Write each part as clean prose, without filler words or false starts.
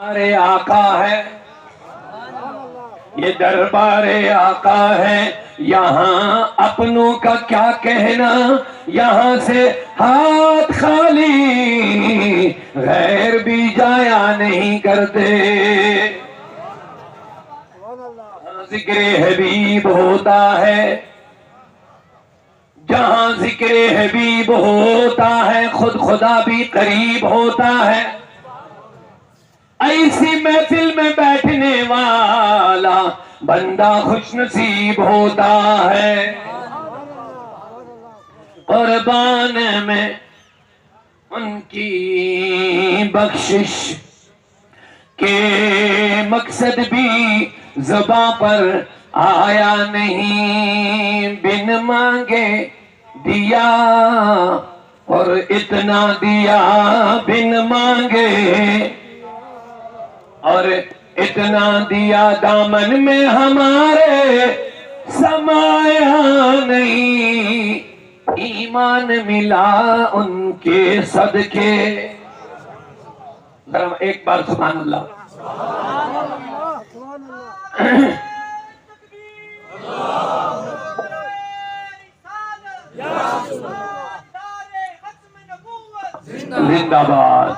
ہمارے آقا ہے، یہ دربار آقا ہے، یہاں اپنوں کا کیا کہنا، یہاں سے ہاتھ خالی غیر بھی جایا نہیں کرتے۔ ذکر حبیب ہوتا ہے، جہاں ذکر حبیب ہوتا ہے خود خدا بھی قریب ہوتا ہے۔ ایسی محفل میں بیٹھنے والا بندہ خوش نصیب ہوتا ہے۔ قربان میں ان کی بخشش کے مقصد بھی زباں پر آیا نہیں، بن مانگے دیا اور اتنا دیا بن مانگے، اور اتنا دیا دامن میں ہمارے سمایا نہیں، ایمان ملا ان کے صدقے۔ ذرا ایک بار سبحان اللہ۔ زندہ باد،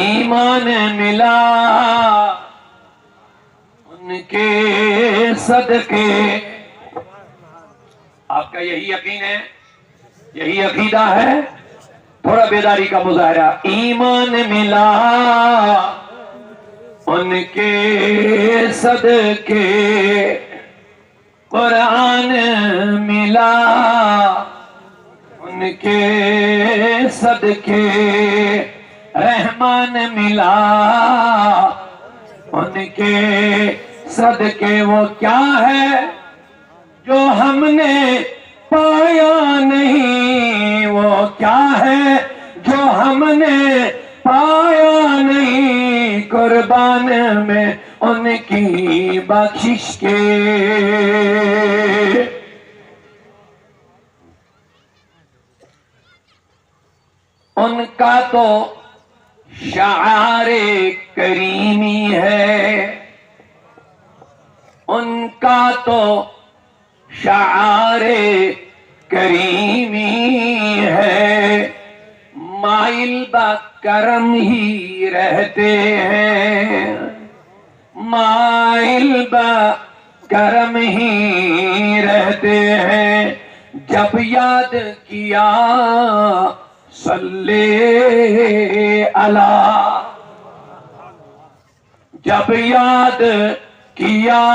ایمان ملا ان کے صدقے۔ آپ کا یہی یقین ہے، یہی عقیدہ ہے؟ تھوڑا بیداری کا مظاہرہ۔ ایمان ملا ان کے صدقے، قرآن ملا ان کے صدقے، رحمان ملا ان کے صدقے۔ وہ کیا ہے جو ہم نے پایا نہیں، وہ کیا ہے جو ہم نے پایا نہیں، قربان میں ان کی بخشش کے۔ ان کا تو شعار کریمی ہے، ان کا تو شعار کریمی ہے، مائل با کرم ہی رہتے ہیں، مائل با کرم ہی رہتے ہیں۔ جب یاد کیا صلی اللہ، جب یاد کیا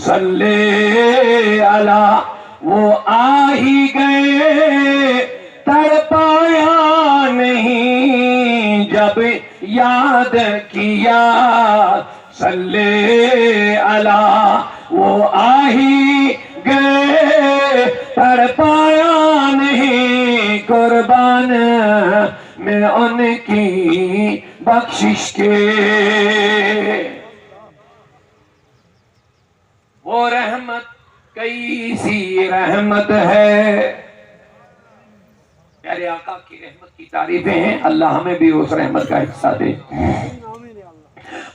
صلی اللہ، وہ آ ہی گئے تڑپایا نہیں، جب یاد کیا صلی اللہ، وہ آ ہی گئے تڑپایا نہیں، قربان میں ان کی بخشش کے۔ وہ رحمت کیسی رحمت ہے، پیارے آقا کی رحمت کی تعریفیں ہیں، اللہ ہمیں بھی اس رحمت کا حصہ دے۔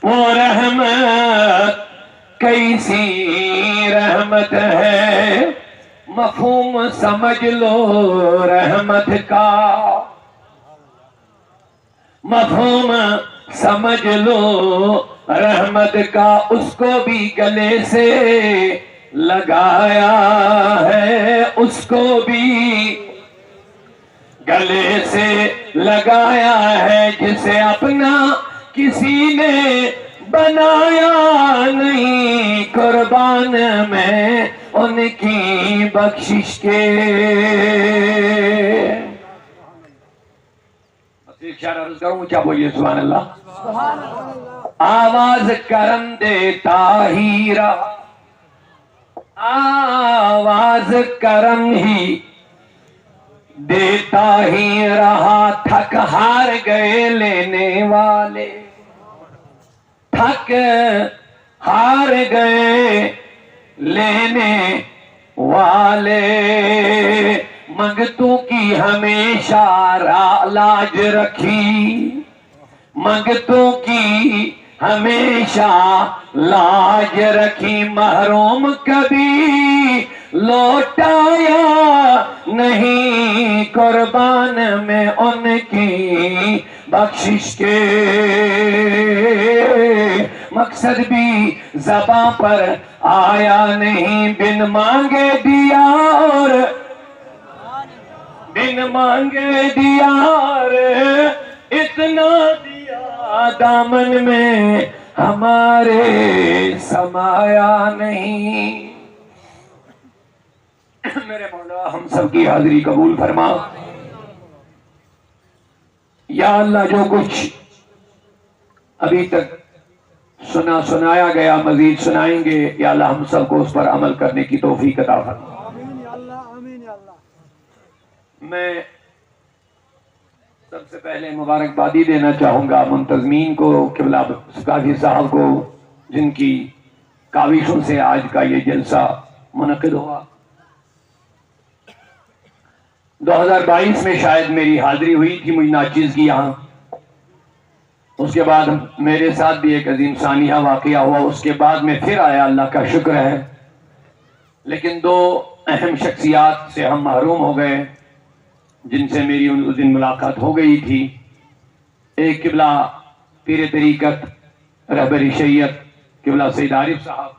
وہ رحمت کیسی رحمت ہے، مفہوم سمجھ لو رحمت کا، مفہوم سمجھ لو رحمت کا، اس کو بھی گلے سے لگایا ہے، اس کو بھی گلے سے لگایا ہے، جسے اپنا کسی نے بنایا نہیں، قربان میں ان کی بخشش کے۔ ایک شعر عرض کروں، اونچا بولیے سبحان اللہ۔ آواز کرم دے طاہرہ، آواز کرم ہی دیتا ہی رہا، تھک ہار گئے لینے والے، تھک ہار گئے لینے والے، منگتوں کی ہمیشہ لاج رکھی، منگتوں کی ہمیشہ لاج رکھی، محروم کبھی لوٹایا نہیں، قربان میں ان کی بخشش کے مقصد بھی زباں پر آیا نہیں، بن مانگے دیا اور بن مانگے دیا اور اتنا دیا، دامن میں ہمارے سمایا نہیں۔ میرے مولا ہم سب کی حاضری قبول فرما۔ یا اللہ جو کچھ ابھی تک سنایا گیا مزید سنائیں گے، یا اللہ ہم سب کو اس پر عمل کرنے کی توفیق عطا فرما۔ میں سب سے پہلے مبارکبادی دینا چاہوں گا منتظمین کو، قبلہ قاضی صاحب کو، جن کی کاوشوں سے آج کا یہ جلسہ منعقد ہوا۔ 2022 میں شاید میری حاضری ہوئی تھی مجھ ناچیز کی یہاں، اس کے بعد میرے ساتھ بھی ایک عظیم سانحہ واقعہ ہوا، اس کے بعد میں پھر آیا، اللہ کا شکر ہے۔ لیکن دو اہم شخصیات سے ہم محروم ہو گئے جن سے میری اس دن ملاقات ہو گئی تھی۔ ایک قبلہ پیر طریقت رہبر شریعت قبلہ سید عارف صاحب،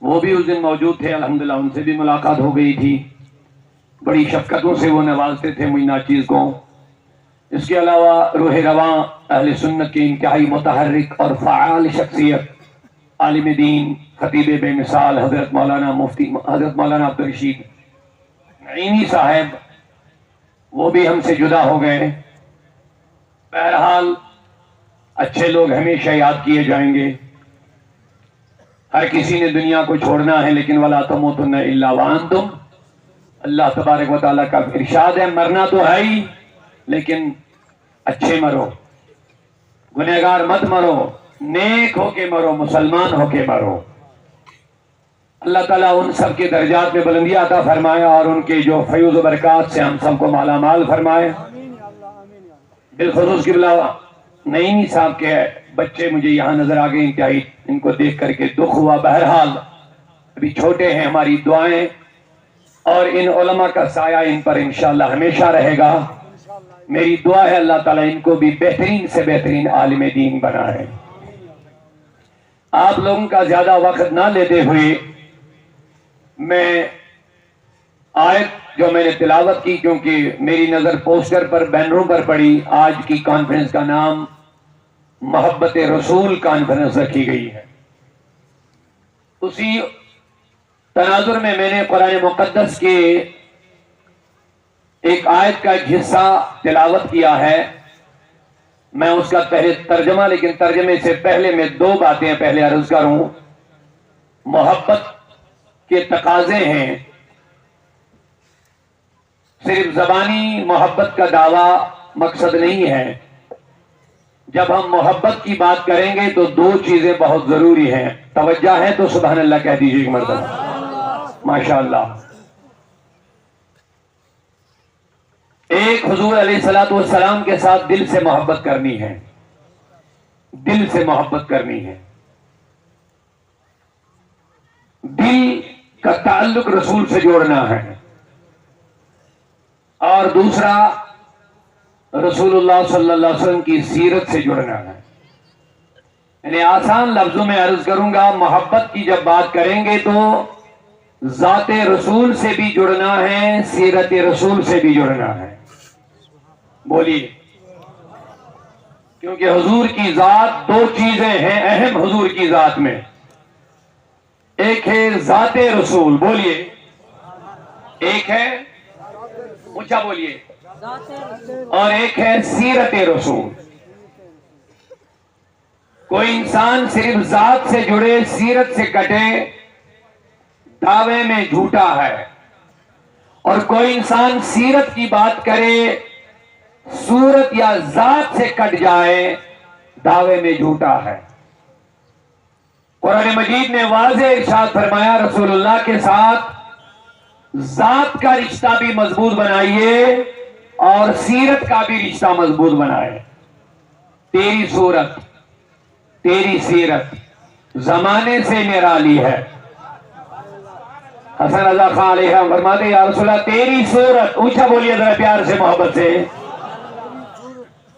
وہ بھی اس دن موجود تھے، الحمدللہ ان سے بھی ملاقات ہو گئی تھی، بڑی شفقتوں سے وہ نوازتے تھے مجھ ناچیز کو۔ اس کے علاوہ روح رواں اہل سنت کی انتہائی متحرک اور فعال شخصیت، عالم دین، خطیب بے مثال حضرت مولانا مفتی حضرت مولانا عبدالرشید نعیمی صاحب، وہ بھی ہم سے جدا ہو گئے۔ بہرحال اچھے لوگ ہمیشہ یاد کیے جائیں گے، ہر کسی نے دنیا کو چھوڑنا ہے، لیکن وَلَا تَمُوتُنَّ إِلَّا وَأَنْتُمْ، اللہ تبارک و تعالیٰ کا ارشاد ہے، مرنا تو ہے ہی لیکن اچھے مرو، گنہگار مت مرو، نیک ہو کے مرو، مسلمان ہو کے مرو۔ اللہ تعالیٰ ان سب کے درجات میں بلندی عطا فرمائے اور ان کے جو فیوز و برکات سے ہم سب کو مالا مال فرمائے۔ بالخصوص قبلہ نعیمی صاحب کے بچے مجھے یہاں نظر آ گئے، انتہائی ان کو دیکھ کر کے دکھ ہوا۔ بہرحال ابھی چھوٹے ہیں، ہماری دعائیں اور ان علماء کا سایہ ان پر انشاءاللہ ہمیشہ رہے گا۔ میری دعا ہے اللہ تعالیٰ ان کو بھی بہترین سے بہترین عالم دین بنائے۔ آپ لوگوں کا زیادہ وقت نہ لیتے ہوئے میں آیت جو میں نے تلاوت کی، کیونکہ میری نظر پوسٹر پر بینروں پر پڑی، آج کی کانفرنس کا نام محبت رسول کانفرنس رکھی گئی ہے، اسی تناظر میں نے قرآن مقدس کے ایک آیت کا ایک حصہ تلاوت کیا ہے۔ میں اس کا پہلے ترجمہ، لیکن ترجمے سے پہلے میں دو باتیں پہلے عرض کروں۔ محبت کے تقاضے ہیں، صرف زبانی محبت کا دعویٰ مقصد نہیں ہے۔ جب ہم محبت کی بات کریں گے تو دو چیزیں بہت ضروری ہیں، توجہ ہے تو سبحان اللہ کہہ دیجیے ایک مرتبہ، ماشاءاللہ۔ ایک حضور علیہ السلام کے ساتھ دل سے محبت کرنی ہے، دل سے محبت کرنی ہے، دل کا تعلق رسول سے جوڑنا ہے، اور دوسرا رسول اللہ صلی اللہ علیہ وسلم کی سیرت سے جڑنا ہے۔ یعنی آسان لفظوں میں عرض کروں گا، محبت کی جب بات کریں گے تو ذات رسول سے بھی جڑنا ہے، سیرت رسول سے بھی جڑنا ہے۔ بولیے، کیونکہ حضور کی ذات دو چیزیں ہیں اہم حضور کی ذات میں، ایک ہے ذات رسول، بولیے، ایک ہے اونچا بولیے، اور ایک ہے سیرت رسول۔ کوئی انسان صرف ذات سے جڑے سیرت سے کٹے دعوے میں جھوٹا ہے، اور کوئی انسان سیرت کی بات کرے صورت یا ذات سے کٹ جائے دعوے میں جھوٹا ہے۔ قرآن مجید نے واضح ارشاد فرمایا، رسول اللہ کے ساتھ ذات کا رشتہ بھی مضبوط بنائیے اور سیرت کا بھی رشتہ مضبوط بنائے. تیری صورت تیری سیرت زمانے سے نرالی ہے. حسن رضا خان علیہ فرماتے ہیں یا رسول اللہ تیری صورت، اونچا بولیے ذرا پیار سے محبت سے،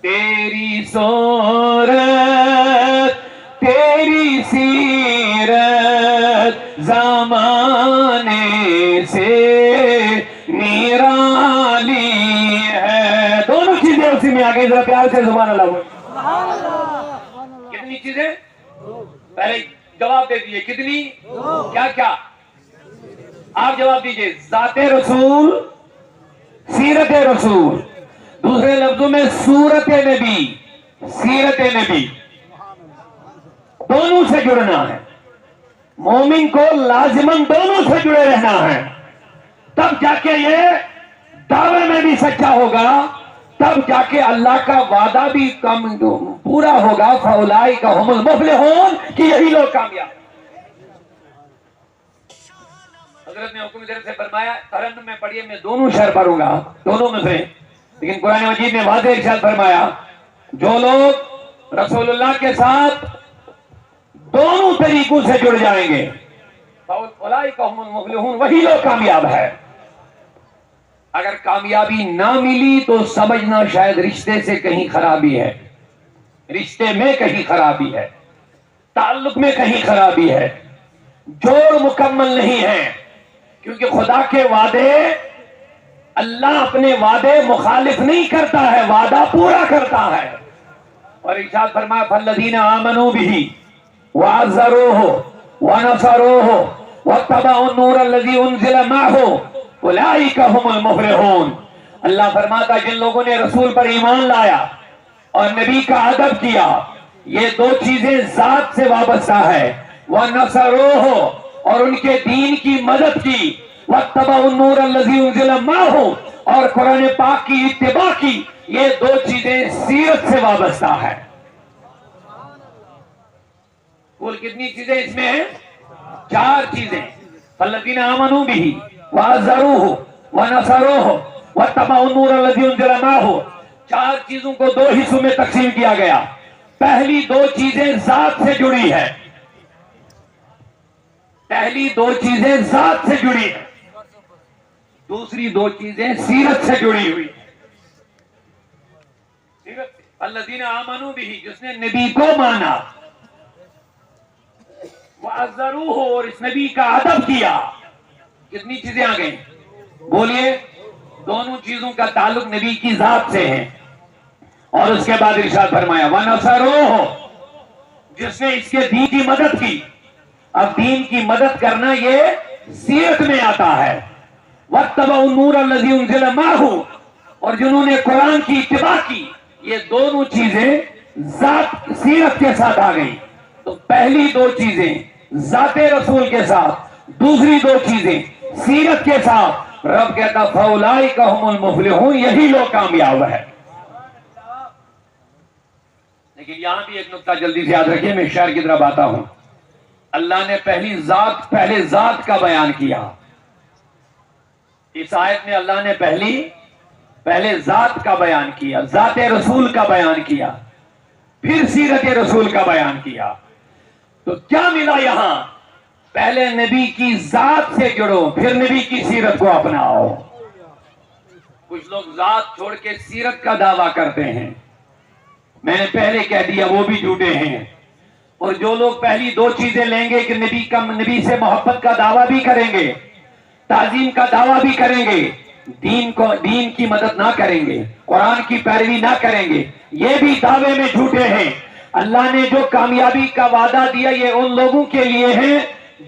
تیری صورت تیری سیرت زمانے سے نرالی ہے. دونوں چیزیں اسی میں آ گئی، ذرا پیار سے سبحان اللہ بولے. کتنی چیزیں؟ پہلے جواب دے دیجئے کتنی؟ کیا کیا؟ آپ جواب دیجئے. ذات رسول، سیرت رسول، دوسرے لفظوں میں صورت نبی، سیرت نبی، دونوں سے جڑنا ہے. مومن کو لازماً دونوں سے جڑے رہنا ہے، تب جا کے یہ دعوے میں بھی سچا ہوگا، تب جا کے اللہ کا وعدہ بھی پورا ہوگا. فَأُولَٰئِکَ هُمُ الْمُفْلِحُونَ کہ یہی لوگ کامیاب. حضرت نے حکم در سے فرمایا ترنم میں پڑھیے، میں دونوں شعر پڑھوں گا دونوں میں سے، لیکن قرآن مجید نے واضح ارشاد فرمایا جو لوگ رسول اللہ کے ساتھ دونوں طریقوں سے جڑ جائیں گے فَأُولَٰئِکَ هُمُ الْمُفْلِحُونَ وہی لوگ کامیاب ہے. اگر کامیابی نہ ملی تو سمجھنا شاید رشتے سے کہیں خرابی ہے، رشتے میں کہیں خرابی ہے، تعلق میں کہیں خرابی ہے، جوڑ مکمل نہیں ہے. کیونکہ خدا کے وعدے، اللہ اپنے وعدے مخالف نہیں کرتا ہے، وعدہ پورا کرتا ہے. اور ارشاد فرمایا فَالَّذِينَ آمَنُوا بِهِ وَعَزَّرُوهُ وَنَصَرُوهُ وَاتَّبَعُوا النُّورَ الَّذِي أُنزِلَ مَعَهُ اولئک هم المفلحون. اللہ فرماتا جن لوگوں نے رسول پر ایمان لایا اور نبی کا ادب کیا، یہ دو چیزیں ذات سے وابستہ ہے. وَنَصَرُوهُ اور ان کے دین کی مدد کی، وَاتَّبَعُوا النُّورَ الَّذِي أُنزِلَ مَعَهُ اور قرآن پاک کی اتباع کی. یہ دو چیزیں سیرت سے وابستہ ہے. کل کتنی چیزیں اس میں ہیں؟ 4 چیزیں. فَالَّذِينَ آمَنُوا بِهِ وَعَزَّرُوهُ وَنَصَرُوهُ وَاتَّبَعُوا النُّورَ الَّذِي أُنزِلَ مَعَهُ. 4 چیزوں کو 2 حصوں میں تقسیم کیا گیا. پہلی 2 چیزیں ذات سے جڑی ہے، پہلی 2 چیزیں ذات سے جڑی ہے، دوسری 2 چیزیں سیرت سے جڑی ہوئی ہے. سیرت سے. الذین آمنوا بہ جس نے نبی کو مانا، وَعَزَّرُوهُ اور اس نبی کا ادب کیا. کتنی چیزیں آ گئیں؟ بولیے. دونوں چیزوں کا تعلق نبی کی ذات سے ہے. اور اس کے بعد ارشاد فرمایا وَنَصَرُوهُ جس نے اس کے دین کی مدد کی. اب دین کی مدد کرنا یہ سیرت میں آتا ہے. وَاتَّبَعُوا النُّورَ الَّذِي أُنزِلَ مَعَهُ اور جنہوں نے قرآن کی اتباع کی. یہ دونوں چیزیں ذات سیرت کے ساتھ آ گئی. تو پہلی 2 چیزیں ذات رسول کے ساتھ، دوسری 2 چیزیں سیرت کے ساتھ. رب کہتا فَأُولَٰئِکَ هُمُ الْمُفْلِحُونَ یہی لوگ کامیاب ہے. لیکن یہاں بھی ایک نقطہ جلدی سے یاد رکھیے، میں شعر کی طرف آتا ہوں. اللہ نے پہلے ذات کا بیان کیا. اس آیت میں اللہ نے پہلے ذات کا بیان کیا، ذات رسول کا بیان کیا، پھر سیرت رسول کا بیان کیا. تو کیا ملا یہاں؟ پہلے نبی کی ذات سے جڑو، پھر نبی کی سیرت کو اپناؤ. کچھ لوگ ذات چھوڑ کے سیرت کا دعویٰ کرتے ہیں، میں نے پہلے کہہ دیا وہ بھی جھوٹے ہیں. اور جو لوگ پہلی 2 چیزیں لیں گے کہ نبی سے محبت کا دعویٰ بھی کریں گے، تعظیم کا دعویٰ بھی کریں گے، دین کی مدد نہ کریں گے، قرآن کی پیروی نہ کریں گے، یہ بھی دعوے میں جھوٹے ہیں. اللہ نے جو کامیابی کا وعدہ دیا یہ ان لوگوں کے لیے ہے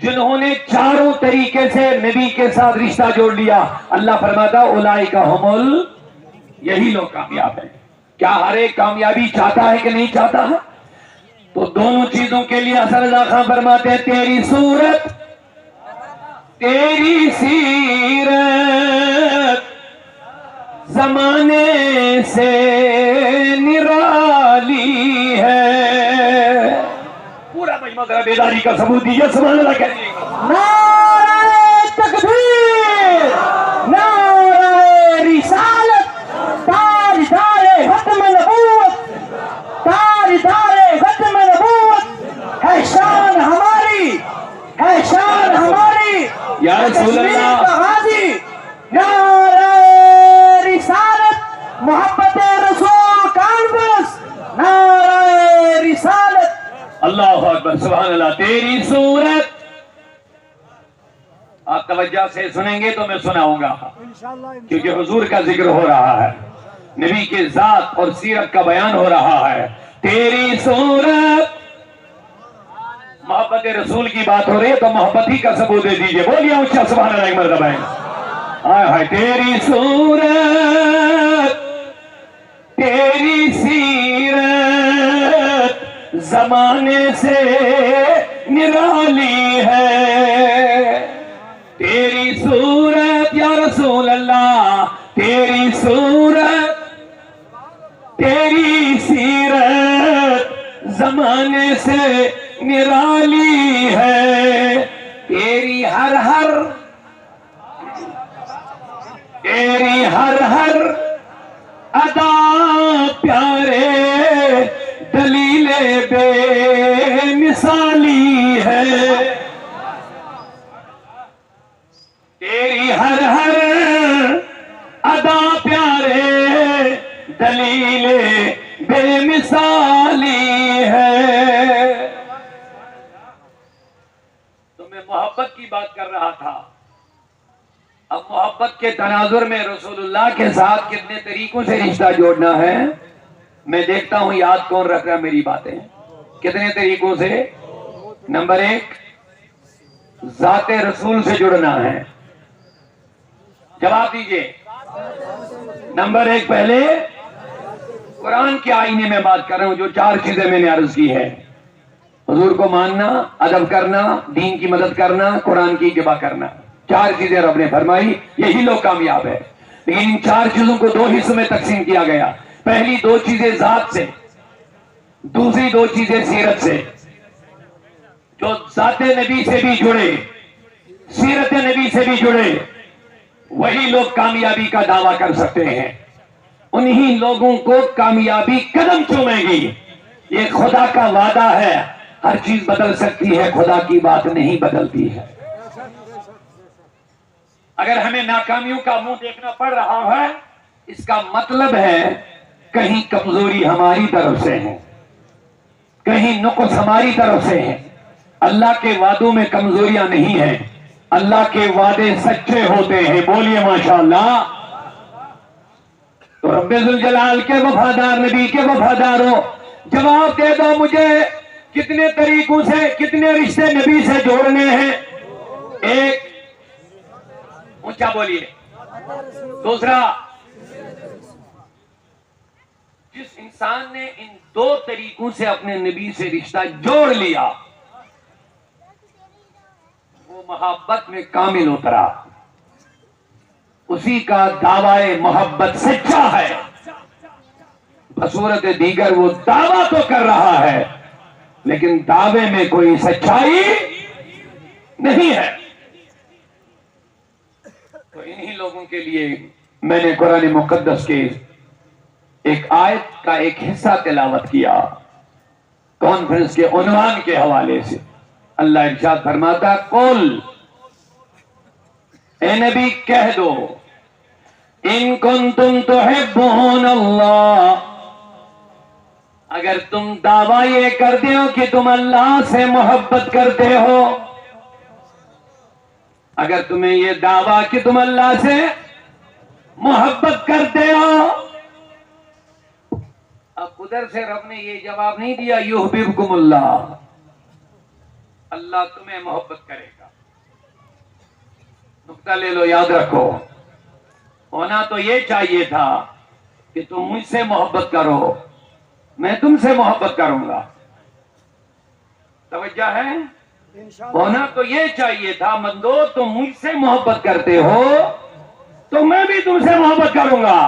جنہوں نے 4 طریقے سے نبی کے ساتھ رشتہ جوڑ لیا. اللہ فرماتا اولئک هم یہی لوگ کامیاب ہیں. کیا ہر ایک کامیابی چاہتا ہے کہ نہیں چاہتا ہے؟ تو دونوں چیزوں کے لیے حسن رضا خان فرماتے ہیں تیری صورت تیری سیرت زمانے سے نرالی ہے. پورا مجمع ذرا بیداری کا ثبوت دیجیے. سبحان اللہ کہہ دیجیے. نعرہ تکبیر. محبت رسول کانفرنس، نعرہ رسالت۔ اللہ اکبر، سبحان اللہ۔ تیری صورت، آپ توجہ سے سنیں گے تو میں سناؤں گا، کیونکہ حضور کا ذکر ہو رہا ہے، نبی کے ذات اور سیرت کا بیان ہو رہا ہے۔ تیری صورت، محبت رسول کی بات ہو رہی ہے تو محبت ہی کا ثبوت دے دیجئے، بولیے اونچا سبحان اللہ ایک مرتبہ۔ ہائے ہائے، تیری صورت، تیری سیرت زمانے سے نرالی ہے، تیری صورت یا رسول اللہ، تیری صورت، تیری سیرت زمانے سے نرالی ہے، تیری ہر ہر ادا پیارے دلیل بے مثالی ہے، تیری ہر ادا پیارے دلیل بے مثالی ہے۔ تو میں محبت کی بات کر رہا تھا، اب محبت کے تناظر میں رسول اللہ کے ساتھ کتنے طریقوں سے رشتہ جوڑنا ہے میں دیکھتا ہوں یاد کون رکھ رہا میری باتیں، کتنے طریقوں سے۔ نمبر 1، ذات رسول سے جڑنا ہے، جواب دیجئے۔ نمبر 1 پہلے قرآن کے آئینے میں بات کر رہا ہوں، جو 4 چیزیں میں نے عرض کی ہے، حضور کو ماننا، ادب کرنا، دین کی مدد کرنا، قرآن کی اتباع کرنا، 4 چیزیں رب نے فرمائی، یہی لوگ کامیاب ہے۔ لیکن ان 4 چیزوں کو 2 حصوں میں تقسیم کیا گیا، پہلی 2 چیزیں ذات سے، دوسری 2 چیزیں سیرت سے۔ جو ذات نبی سے بھی جڑے، سیرت نبی سے بھی جڑے، وہی لوگ کامیابی کا دعویٰ کر سکتے ہیں، انہی لوگوں کو کامیابی قدم چومے گی۔ یہ خدا کا وعدہ ہے، ہر چیز بدل سکتی ہے، خدا کی بات نہیں بدلتی ہے۔ اگر ہمیں ناکامیوں کا منہ دیکھنا پڑ رہا ہے، اس کا مطلب ہے کہیں کمزوری ہماری طرف سے ہے، کہیں نقص ہماری طرف سے ہے۔ اللہ کے وعدوں میں کمزوریاں نہیں ہیں، اللہ کے وعدے سچے ہوتے ہیں، بولیے ماشاءاللہ۔ تو رب ذوالجلال کے وفادار، نبی کے وفاداروں، جواب دے دو مجھے، کتنے طریقوں سے، کتنے رشتے نبی سے جوڑنے ہیں؟ 1، اونچا بولیے۔ دوسرا، جس انسان نے ان 2 طریقوں سے اپنے نبی سے رشتہ جوڑ لیا، وہ محبت میں کامل اترا، اسی کا دعویٰ محبت سچا ہے۔ بصورت دیگر وہ دعویٰ تو کر رہا ہے لیکن دعوے میں کوئی سچائی نہیں ہے۔ تو انہی لوگوں کے لیے میں نے قرآن مقدس کے ایک آیت کا ایک حصہ تلاوت کیا، کانفرنس کے عنوان کے حوالے سے۔ اللہ ارشاد فرماتا، قل، اے نبی کہہ دو، ان کنتم تحبون اللہ، اگر تم دعویٰ یہ کرتے ہو کہ تم اللہ سے محبت کرتے ہو، اگر تمہیں یہ دعویٰ کہ تم اللہ سے محبت کرتے ہو، اب ادھر سے رب نے یہ جواب نہیں دیا یحببکم اللہ، اللہ تمہیں محبت کرے گا۔ نقطہ لے لو، یاد رکھو، ہونا تو یہ چاہیے تھا کہ تم مجھ سے محبت کرو، میں تم سے محبت کروں گا، توجہ ہے؟ ہونا تو یہ چاہیے تھا، مندو تم مجھ سے محبت کرتے ہو تو میں بھی تم سے محبت کروں گا۔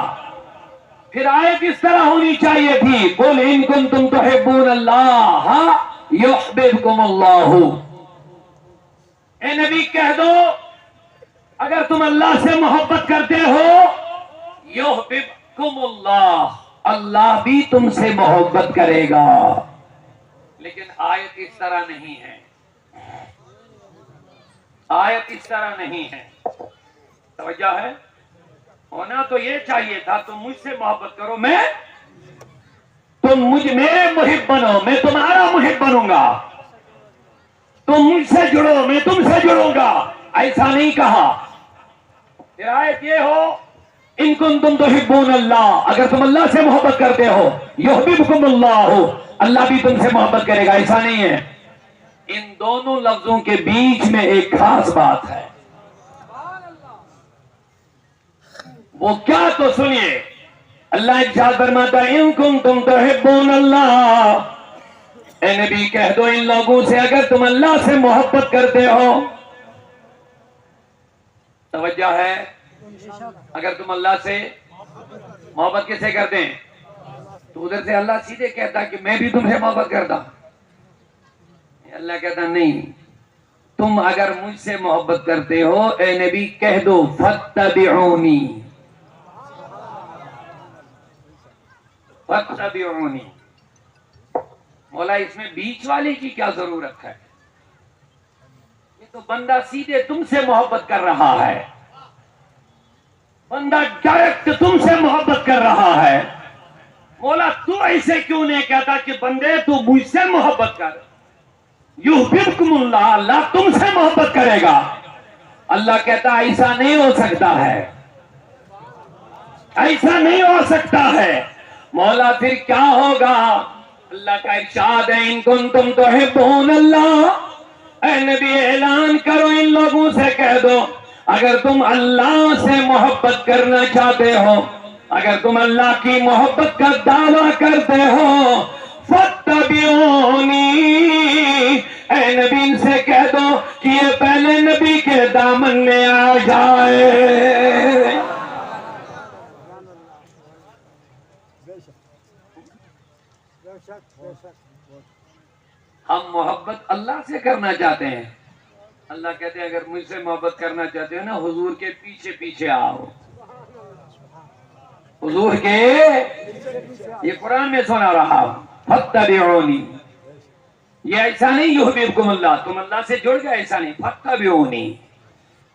پھر آیت اس طرح ہونی چاہیے تھی، قل ان کنتم تحبون اللہ یحببکم اللہ، اے نبی کہہ دو اگر تم اللہ سے محبت کرتے ہو یحببکم اللہ، اللہ بھی تم سے محبت کرے گا۔ لیکن آیت اس طرح نہیں ہے، آیت اس طرح نہیں ہے، توجہ ہے؟ ہونا تو یہ چاہیے تھا تم مجھ سے محبت کرو، تم میرے محب بنو، میں تمہارا محب بنوں گا، تم مجھ سے جڑو میں تم سے جڑوں گا، ایسا نہیں کہا۔ پھر آیت یہ ہو ان کنتم تحبون اللہ، اگر تم اللہ سے محبت کرتے ہو یحببکم اللہ، اللہ بھی تم سے محبت کرے گا، ایسا نہیں ہے۔ ان دونوں لفظوں کے بیچ میں ایک خاص بات ہے، وہ کیا تو سنیے۔ اللہ ارشاد فرماتا ہے ان کنتم تحبون اللہ، اے نبی کہہ دو ان لوگوں سے اگر تم اللہ سے محبت کرتے ہو، توجہ ہے، اگر تم اللہ سے محبت کیسے کرتے ہیں؟ تو ادھر سے اللہ سیدھے کہتا کہ میں بھی تم سے محبت کرتا، اللہ کہتا نہیں، تم اگر مجھ سے محبت کرتے ہو اے نبی کہہ دو فاتبعونی، فاتبعونی۔ مولا اس میں بیچ والے کی کیا ضرورت ہے؟ یہ تو بندہ سیدھے تم سے محبت کر رہا ہے، بندہ ڈائریکٹ تم سے محبت کر رہا ہے، مولا تو ایسے کیوں نہیں کہتا کہ بندے تو مجھ سے محبت کر، یحببکم اللہ، اللہ تم سے محبت کرے گا۔ اللہ کہتا ایسا نہیں ہو سکتا ہے، ایسا نہیں ہو سکتا ہے۔ مولا پھر کیا ہوگا؟ اللہ کا ارشاد ہے ان کنتم تحبون اللہ، اے نبی اعلان کرو ان لوگوں سے کہہ دو اگر تم اللہ سے محبت کرنا چاہتے ہو، اگر تم اللہ کی محبت کا دعویٰ کرتے ہو فاتبعونی، اے نبی ان سے کہہ دو کہ یہ پہلے نبی کے دامن میں آ جائے۔ ہم محبت اللہ سے کرنا چاہتے ہیں، اللہ کہتے ہیں اگر مجھ سے محبت کرنا چاہتے ہو نا حضور کے پیچھے پیچھے آؤ، حضور کے، یہ قرآن میں سنا رہا ہوں فاتبعونی، یہ ایسا نہیں یحببکم اللہ تم اللہ سے جڑ گئے، ایسا نہیں، فاتبعونی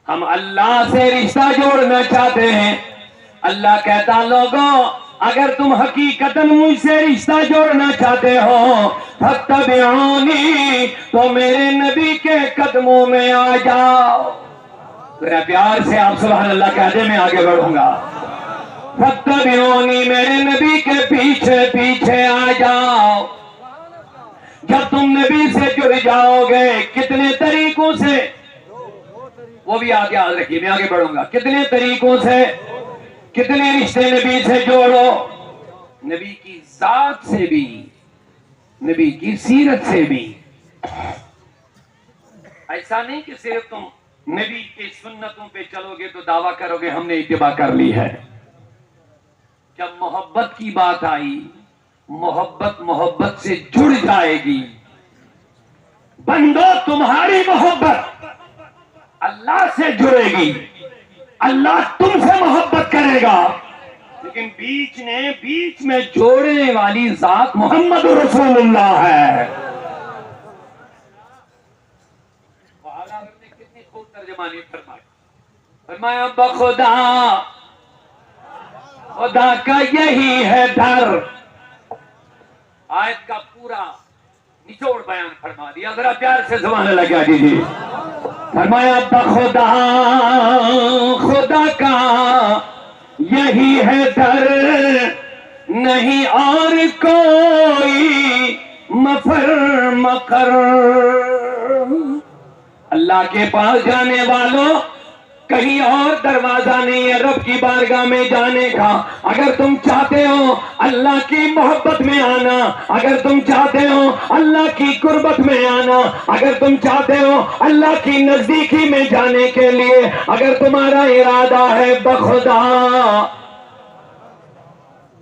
ہم اللہ سے رشتہ جوڑنا چاہتے ہیں۔ اللہ کہتا لوگوں اگر تم حقیقتاً مجھ سے رشتہ جوڑنا چاہتے ہو فاتبعونی تو میرے نبی کے قدموں میں آ جاؤ۔ میرا پیار سے آپ سبحان اللہ کہتے میں آگے بڑھوں گا، فاتبعونی میرے نبی کے پیچھے پیچھے آ جاؤ۔ جب تم نبی سے جڑ جاؤ گے کتنے طریقوں سے، وہ بھی آپ یاد رکھیے میں آگے بڑھوں گا، کتنے طریقوں سے، کتنے رشتے نبی سے جوڑو، نبی کی ذات سے بھی، نبی کی سیرت سے بھی۔ ایسا نہیں کہ صرف تم نبی کی سنتوں پہ چلو گے تو دعویٰ کرو گے ہم نے اتباع کر لی ہے۔ جب محبت کی بات آئی، محبت محبت سے جڑ جائے گی۔ بندو تمہاری محبت اللہ سے جڑے گی، اللہ تم سے محبت کرے گا، لیکن بیچ میں جوڑنے والی ذات محمد رسول اللہ ہے۔ کتنی خوب ترجمانی فرمایا بخدا خدا کا یہی ہے در، آیت کا پورا نچوڑ بیان فرما دیا، ذرا پیار سے زبان لگا دیجیے۔ فرمایا بخدا خدا کا یہی ہے در، نہیں اور کوئی مفر مقر۔ اللہ کے پاس جانے والوں کہیں اور دروازہ نہیں ہے رب کی بارگاہ میں جانے کا۔ اگر تم چاہتے ہو اللہ کی محبت میں آنا، اگر تم چاہتے ہو اللہ کی قربت میں آنا، اگر تم چاہتے ہو اللہ کی نزدیکی میں جانے کے لیے، اگر تمہارا ارادہ ہے بخدا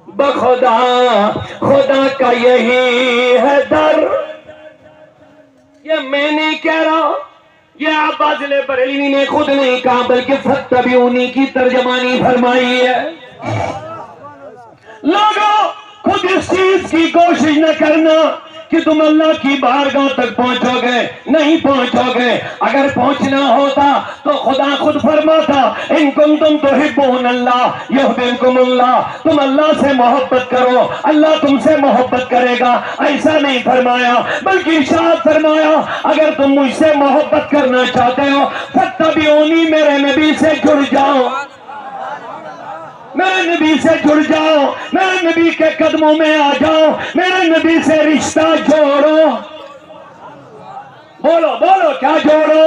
بخدا خدا کا یہی ہے در، یہ میں نہیں کہہ رہا، یہ عباس بریلوی نے خود نہیں کہا بلکہ فاتبعونی کی ترجمانی فرمائی ہے۔ لوگوں خود اس چیز کی کوشش نہ کرنا کہ تم اللہ کی بارگاہ تک پہنچو گے، نہیں پہنچو گے۔ اگر پہنچنا ہوتا تو خدا خود فرماتا ان کنتم تحبون اللہ یحببکم اللہ، تم اللہ سے محبت کرو اللہ تم سے محبت کرے گا۔ ایسا نہیں فرمایا، بلکہ ارشاد فرمایا اگر تم مجھ سے محبت کرنا چاہتے ہو فاتبعونی، میرے نبی سے جڑ جاؤ، میرے نبی سے جڑ جاؤ، میرے نبی کے قدموں میں آ جاؤ، میرے نبی سے رشتہ جوڑو۔ بولو بولو کیا جوڑو؟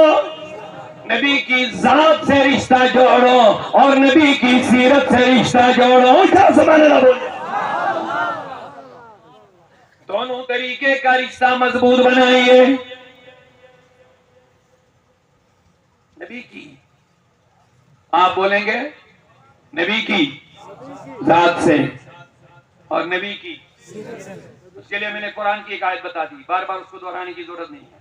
نبی کی ذات سے رشتہ جوڑو اور نبی کی سیرت سے رشتہ جوڑو۔ کیا سبحان اللہ بولو؟ دونوں طریقے کا رشتہ مضبوط بنائیے۔ نبی کی، آپ بولیں گے نبی کی ذات سے اور نبی کی، اس کے لیے میں نے قرآن کی ایک آیت بتا دی، بار بار اس کو دہرانے کی ضرورت نہیں ہے۔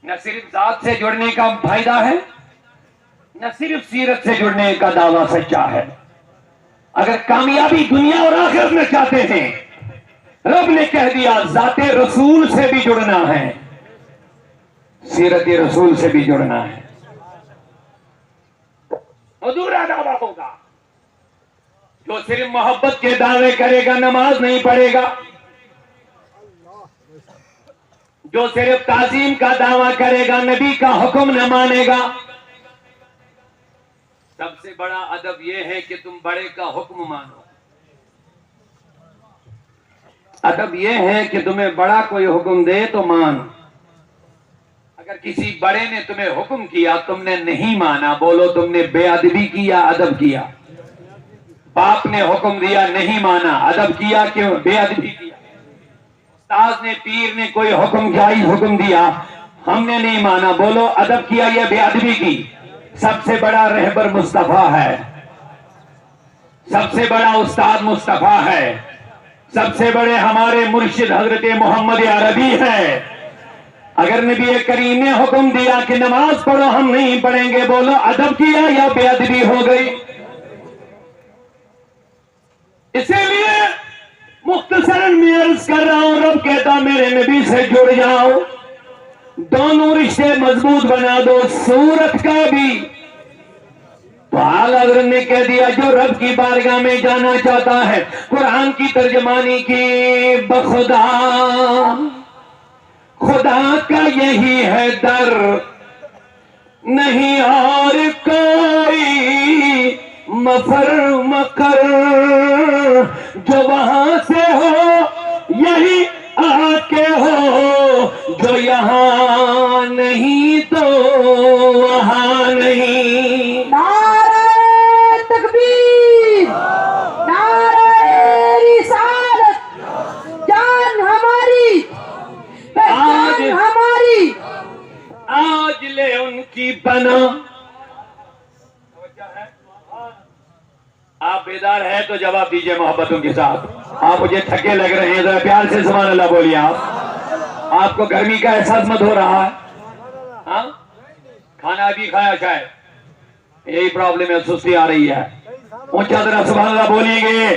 نہ صرف ذات سے جڑنے کا فائدہ ہے، نہ صرف سیرت سے جڑنے کا دعویٰ سچا ہے۔ اگر کامیابی دنیا اور آخرت میں چاہتے ہیں، رب نے کہہ دیا ذات رسول سے بھی جڑنا ہے، سیرت رسول سے بھی جڑنا ہے۔ ادھورا دعویٰ ہوگا جو صرف محبت کے دعوے کرے گا، نماز نہیں پڑھے گا، جو صرف تعظیم کا دعویٰ کرے گا، نبی کا حکم نہ مانے گا۔ سب سے بڑا ادب یہ ہے کہ تم بڑے کا حکم مانو۔ ادب یہ ہے کہ تمہیں بڑا کوئی حکم دے تو مان۔ اگر کسی بڑے نے تمہیں حکم کیا تم نے نہیں مانا، بولو تم نے بے ادبی کی یا ادب کیا؟ باپ نے حکم دیا نہیں مانا، ادب کیا کہ بے ادبی کیا؟ استاذ نے پیر نے کوئی حکم جائز حکم دیا ہم نے نہیں مانا، بولو ادب کیا یا بے ادبی کی؟ سب سے بڑا رہبر مصطفیٰ ہے، سب سے بڑا استاد مصطفیٰ ہے، سب سے بڑے ہمارے مرشد حضرت محمد عربی ہے۔ اگر نبی کریم نے حکم دیا کہ نماز پڑھو ہم نہیں پڑھیں گے، بولو ادب کیا یا بے ادبی ہو گئی؟ اسی لیے مختصراً میں عرض کر رہا ہوں، رب کہتا میرے نبی سے جڑ جاؤ، دونوں رشتے مضبوط بنا دو، صورت کا بھی۔ تو اعلیٰ حضرت نے کہہ دیا جو رب کی بارگاہ میں جانا چاہتا ہے، قرآن کی ترجمانی کی، بخدا خدا کا یہی ہے در، نہیں اور کوئی مفر مقر، جو وہاں سے ہو یہی آ کے ہو، جو یہاں نہیں تو وہاں نہیں۔ نعرہ تکبیر، نعرہ رسالت، جان ہماری پہچان ہماری، آج لے ان کی پناہ۔ آپ بیدار ہیں تو جواب دیجئے محبتوں کے ساتھ۔ آپ مجھے تھکے لگ رہے ہیں، ذرا پیار سے سبحان اللہ بولیے۔ آپ کو گرمی کا احساس مت ہو رہا ہے؟ ہاں کھانا بھی کھایا شاید، یہی پرابلم ہے، سستی آ رہی ہے۔ اونچا ذرا سبحان اللہ بولیے گے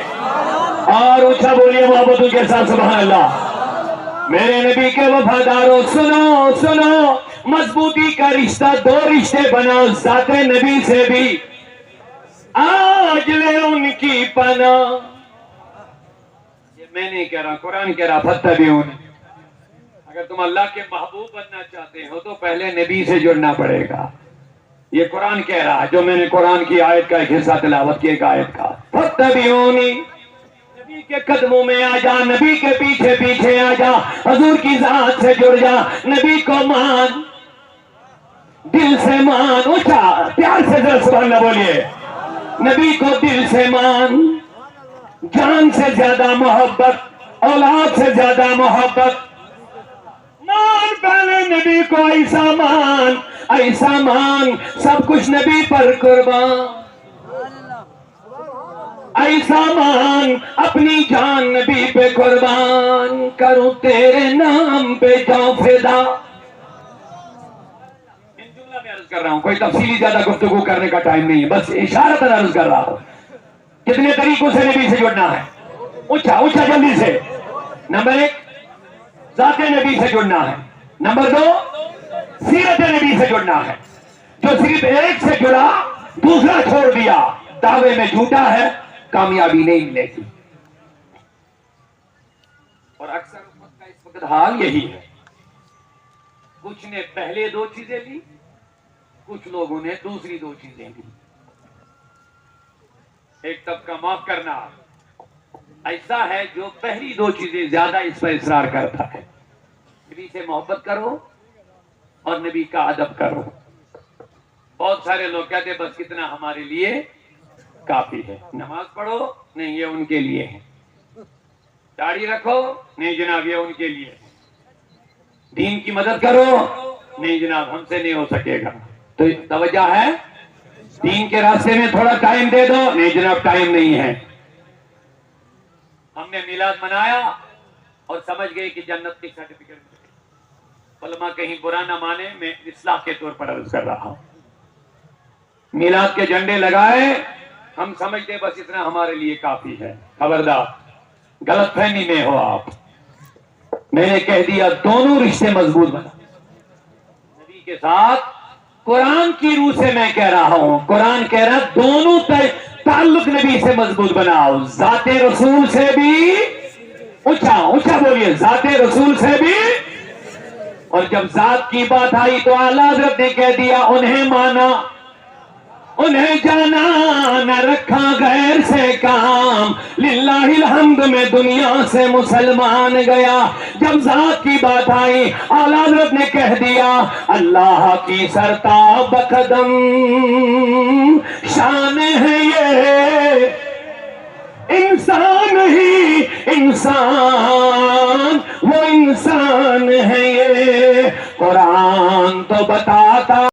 اور اونچا بولیے محبتوں کے ساتھ سبحان اللہ۔ میرے نبی کے وفاداروں سنو سنو، مضبوطی کا رشتہ دو رشتے بناؤ، ذات نبی سے بھی، آج لے ان کی پناہ۔ یہ میں نہیں کہہ رہا، قرآن کہہ رہا، فاتبعونی۔ اگر تم اللہ کے محبوب بننا چاہتے ہو تو پہلے نبی سے جڑنا پڑے گا۔ یہ قرآن کہہ رہا، جو میں نے قرآن کی آیت کا ایک حصہ تلاوت کی، ایک آیت کا، فاتبعونی، نبی کے قدموں میں آ جا، نبی کے پیچھے پیچھے آ جا، حضور کی ذات سے جڑ جا، نبی کو مان، دل سے مان۔ اونچا پیار سے ذرا سبحان اللہ بولیے۔ نبی کو دل سے مان، جان سے زیادہ محبت، اولاد سے زیادہ محبت، مان پہلے نبی کو، ایسا مان ایسا مان، سب کچھ نبی پر قربان، ایسا مان اپنی جان نبی پہ قربان، کروں تیرے نام پہ جاؤں فدا۔ میں عرض کر رہا ہوں، کوئی تفصیلی زیادہ گفتگو کرنے کا ٹائم نہیں ہے، بس اشارتاً عرض کر رہا ہوں کتنے طریقوں سے نبی سے جڑنا ہے۔ اونچا اونچا جلدی سے۔ نمبر 1 ذات نبی سے جڑنا ہے. نمبر 2 سیرت نبی سے جڑنا ہے. جو صرف ایک سے جڑا دوسرا چھوڑ دیا دعوے میں جھوٹا ہے, کامیابی نہیں ملے گی. اور اکثر امت کا اس وقت حال یہی ہے, کچھ نے پہلے 2 چیزیں لی, کچھ لوگوں نے دوسری 2 چیزیں لی. ایک طبقہ معاف کرنا ایسا ہے جو پہلی 2 چیزیں زیادہ اس پر اصرار کرتا ہے. نبی سے محبت کرو اور نبی کا ادب کرو. بہت سارے لوگ کہتے ہیں بس کتنا ہمارے لیے کافی ہے. نماز پڑھو, نہیں یہ ان کے لیے ہے. داڑھی رکھو, نہیں جناب یہ ان کے لیے ہے. دین کی مدد کرو, نہیں جناب ہم سے نہیں ہو سکے گا. تو توجہ ہے, دین کے راستے میں تھوڑا ٹائم دے دو, نہیں جناب ٹائم نہیں ہے. ہم نے میلاد منایا اور سمجھ گئے کہ جنت کی سرٹیفکیٹ ملے. علماء کہیں برا نہ مانے, میں اصلاح کے طور پر عرض کر رہا ہوں. میلاد کے جھنڈے لگائے, ہم سمجھتے بس اتنا ہمارے لیے کافی ہے. خبردار, غلط فہمی میں ہو آپ. میں نے کہہ دیا دونوں رشتے مضبوط بنا نبی کے ساتھ. قرآن کی روح سے میں کہہ رہا ہوں, قرآن کہہ رہا دونوں تعلق نبی سے مضبوط بناؤ. ذات رسول سے بھی اونچا اونچا بولیے, ذات رسول سے بھی. اور جب ذات کی بات آئی تو اعلیٰ حضرت نے کہہ دیا انہیں مانا, انہیں جانا, نہ رکھا غیر سے کام. للہ الحمد میں دنیا سے مسلمان گیا. جب ذات کی بات آئی اعلیٰ حضرت نے کہہ دیا اللہ کی سرتاب قدم شان ہے یہ, انسان ہی انسان, وہ انسان ہے یہ. قرآن تو بتاتا